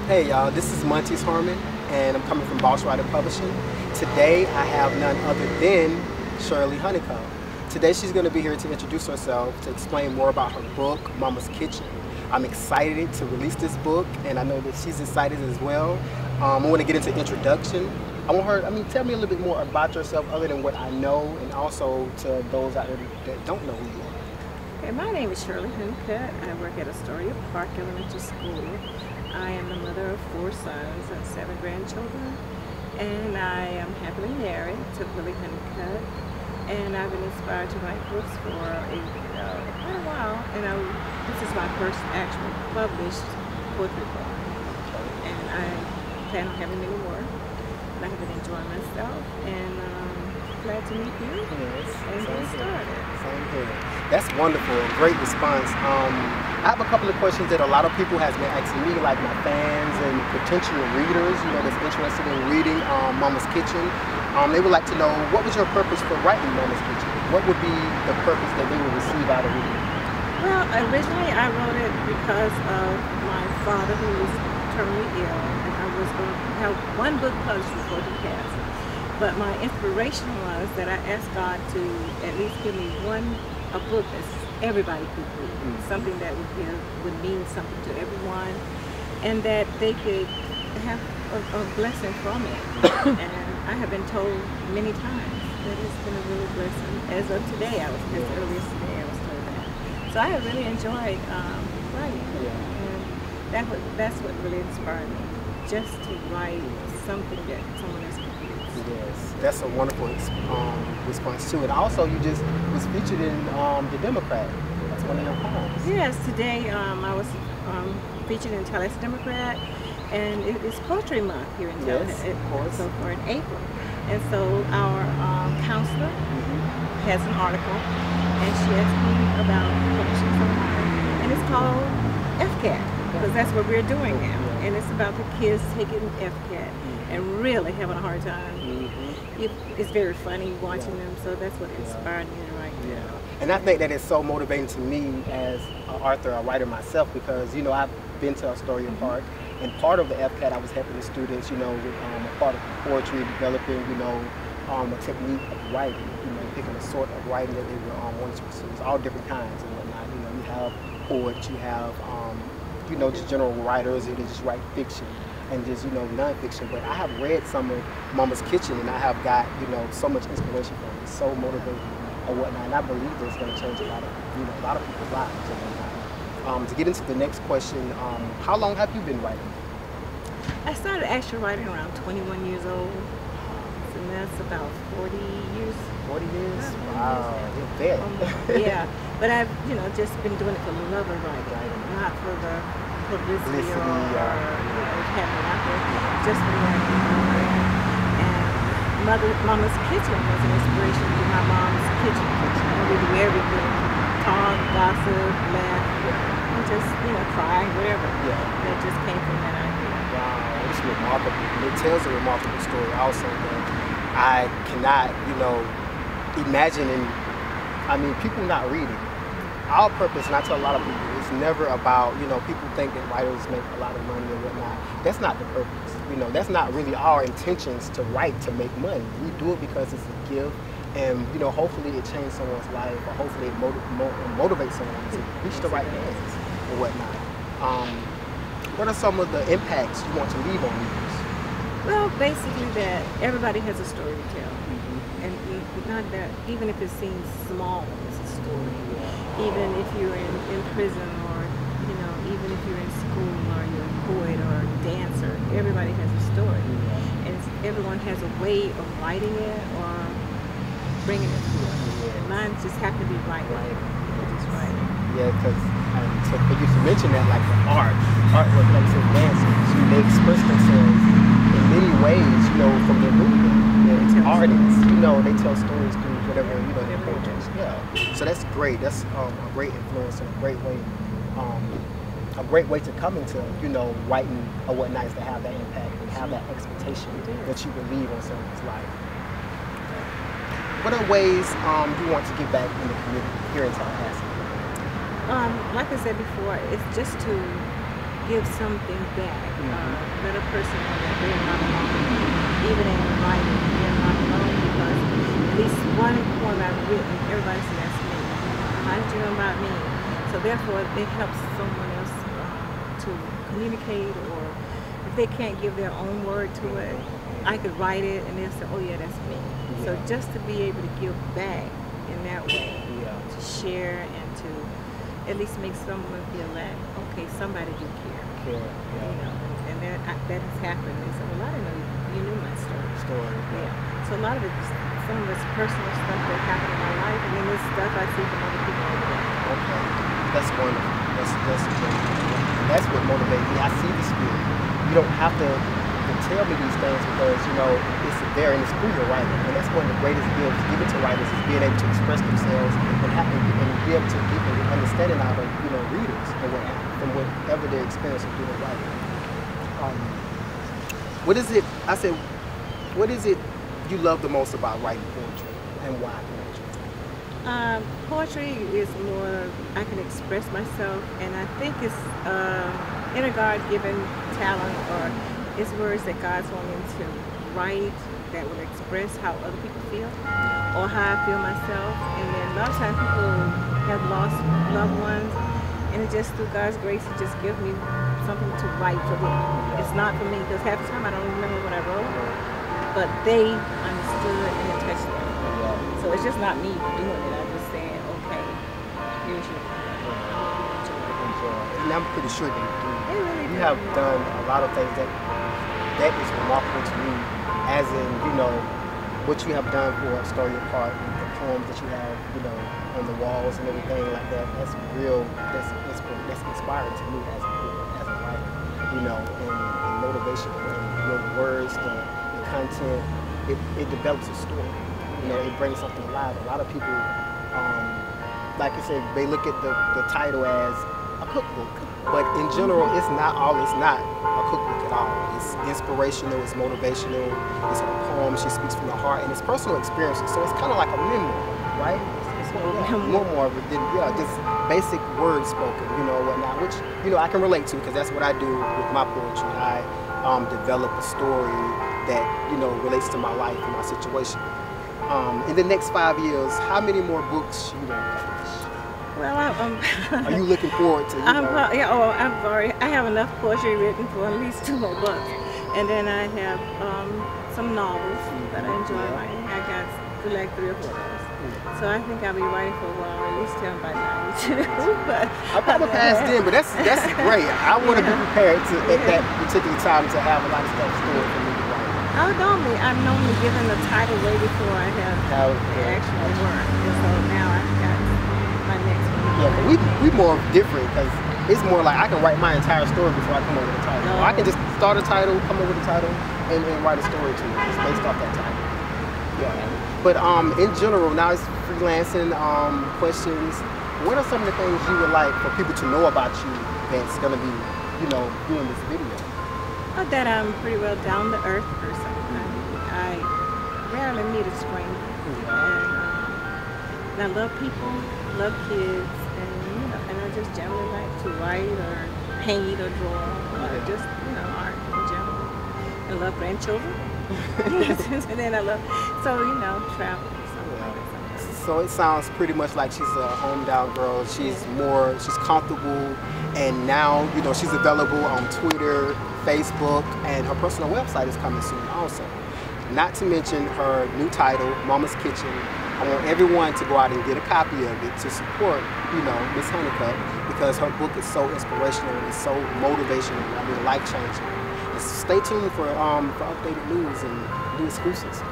Hey y'all, this is Montice Harmon and I'm coming from Boss Rider Publishing. Today I have none other than Shirley Honeycutt. Today she's going to be here to introduce herself, to explain more about her book, Mama's Kitchen. I'm excited to release this book and I know that she's excited as well. I want to get into introduction. I want her, tell me a little bit more about yourself other than what I know, and also to those out there that don't know who you are. Okay, my name is Shirley Honeycutt. I work at Astoria Park Elementary School. I am the mother of 4 sons and 7 grandchildren, and I am happily married to Willie Honeycutt. And I've been inspired to write books for quite a while, and this is my first actual published poetry book. And I plan on having many more. And I have been enjoying myself, and glad to meet you. Yes, and get started. Same here. That's wonderful. Great response. I have a couple of questions that a lot of people has been asking me, like my fans and potential readers, that's interested in reading Mama's Kitchen. They would like to know, what was your purpose for writing Mama's Kitchen? What would be the purpose that they would receive out of reading it? Well, originally I wrote it because of my father, who was terminally ill, and I was going to have one book published before he passed. But my inspiration was that I asked God to at least give me a book that everybody could read, something that would mean something to everyone, and that they could have a blessing from it. And I have been told many times that it's been a real blessing. As of today, earlier today, I was told that. So I have really enjoyed writing, and that's what really inspired me, just to write something that someone else could use. Yes, that's a wonderful response too. And also, you just was featured in The Democrat. That's one of your poems. Yes, today I was featured in Tallahassee Democrat, and it's Poetry Month here in Tallahassee. Yes, of course. So for in April, and so our counselor has an article, and she asked me about publishing something, and it's called FCAT, because that's what we're doing now, and it's about the kids taking FCAT and really having a hard time. It's very funny watching them, so that's what inspired me to write that. And I think that is so motivating to me as an author, a writer myself, because I've been to Astoria Park, and part of the FCAT I was helping the students, with a part of poetry, developing, a technique of writing, picking a sort of writing that they were wanting to pursue. It's all different kinds and whatnot. You have poets, you have just general writers that just write fiction and just non-fiction. But I have read some of Mama's Kitchen, and I have got so much inspiration from it. It's so motivating and whatnot, and I believe that it's going to change a lot of people's lives and whatnot. To get into the next question, how long have you been writing? I started actually writing around 21 years old, and that's about 40 years. 40 years? Wow, you're very. Yeah, but I've just been doing it for the love of writing, not for the publicity or having out there, just for writing. And Mama's Kitchen was an inspiration to my mom's kitchen. We do everything, talk, gossip, laugh, and just cry, whatever. That just came from that idea. Wow, it's remarkable. It tells a remarkable story also that I cannot, imagine. And people not reading. Our purpose, and I tell a lot of people, it's never about, people think that writers make a lot of money and whatnot. That's not the purpose. That's not really our intentions to write to make money. We do it because it's a gift, and hopefully it changes someone's life, or hopefully it motivates someone to reach the right ends or whatnot. What are some of the impacts you want to leave on readers? Well, basically that everybody has a story to tell, and not that even if it seems small, it's a story. Even if you're in prison, or even if you're in school, or you're a poet or a dancer, everybody has a story, and everyone has a way of writing it or bringing it to us. Mine just happened to be writing. Just writing. Yeah, because for you to mention that, like the artwork, like say dancers, they express themselves in many ways, from their movement. Artists, they tell stories through whatever, their portraits. Yeah. So that's great. That's a great influence and a great way to come into, writing or whatnot, is to have that impact and have that expectation that you will leave on someone's life. What are ways you want to give back in the community here in Tallahassee? Like I said before, it's just to give something back. Let a person know that they're not alone. Even in writing, they're not alone, because at least one poem I've written, everybody says that's me. How did you know about me? So therefore, it helps someone else to communicate, or if they can't give their own word to it, I could write it and they'll say, oh yeah, that's me. So just to be able to give back in that way, to share and to at least make someone feel that, okay, somebody do care. You know, and that has happened. They said, well, I didn't know you knew my story. So a lot of it, some of it's personal stuff that happened in my life, and then this stuff I see from other people. Okay, that's wonderful. That's great. And that's what motivates me. I see the spirit. You don't have to tell me these things, because you know it's there and it's through your writing, and that's one of the greatest gifts given to writers, is being able to express themselves and be able to get an understanding out of readers and from whatever their experience of doing writing. What is it? I said, what is it you love the most about writing poetry, and why poetry? Poetry is more, I can express myself, and I think it's inner God-given talent, or it's words that God's wanting to write that will express how other people feel, or how I feel myself. And then a lot of times people have lost loved ones, and it's just through God's grace, He just gives me something to write for them. It's not for me, because half the time I don't remember what I wrote, but they understood and it touched them. So it's just not me doing it. I'm just saying, okay, here's your and I'm pretty sure you have done a lot of things that is remarkable to me, as in, what you have done for A Story Apart, the poems that you have, on the walls and everything like that. That's real, that's inspiring to me as a writer, and motivation, and your words, the content, it develops a story. It brings something alive. A lot of people, like you said, they look at the title as a cookbook, but in general, it's not a cookbook at all. It's inspirational, it's motivational, it's a poem, she speaks from the heart, and it's personal experiences, so it's kind of like a memoir, right? It's more of it than, just basic words spoken, whatnot, which, I can relate to, because that's what I do with my poetry. I develop a story that, relates to my life and my situation. In the next 5 years, how many more books you want to publish? Well, are you looking forward to? I have enough poetry written for at least 2 more books, and then I have some novels that I enjoy writing. I got like 3 or 4 of those. So I think I'll be writing for a while, at least till I'm about 92. But I'll probably pass then, but that's great. I want to be prepared to at that particular time to have a lot of stuff stored for me to write. I'm normally given the title way before I have actually work, and so now I've got my next one. Yeah, but we more different, because it's more like I can write my entire story before I come up with a title. Or I can just start a title, come up with a title, and write a story to it. It's based off that title. Yeah. But in general, now it's freelancing questions. What are some of the things you would like for people to know about you that's going to be, doing this video? That I'm a pretty well down-to-earth person. I rarely meet a stranger. And I love people, love kids, and I just generally like to write or paint or draw, or just, art in general. I love grandchildren. And then I love, travel. So it sounds pretty much like she's a hometown girl. She's she's comfortable, and now, she's available on Twitter, Facebook, and her personal website is coming soon also. Not to mention her new title, Mama's Kitchen. I want everyone to go out and get a copy of it to support, Miss Honeycutt, because her book is so inspirational and it's so motivational, life-changing. And stay tuned for updated news and new exclusives.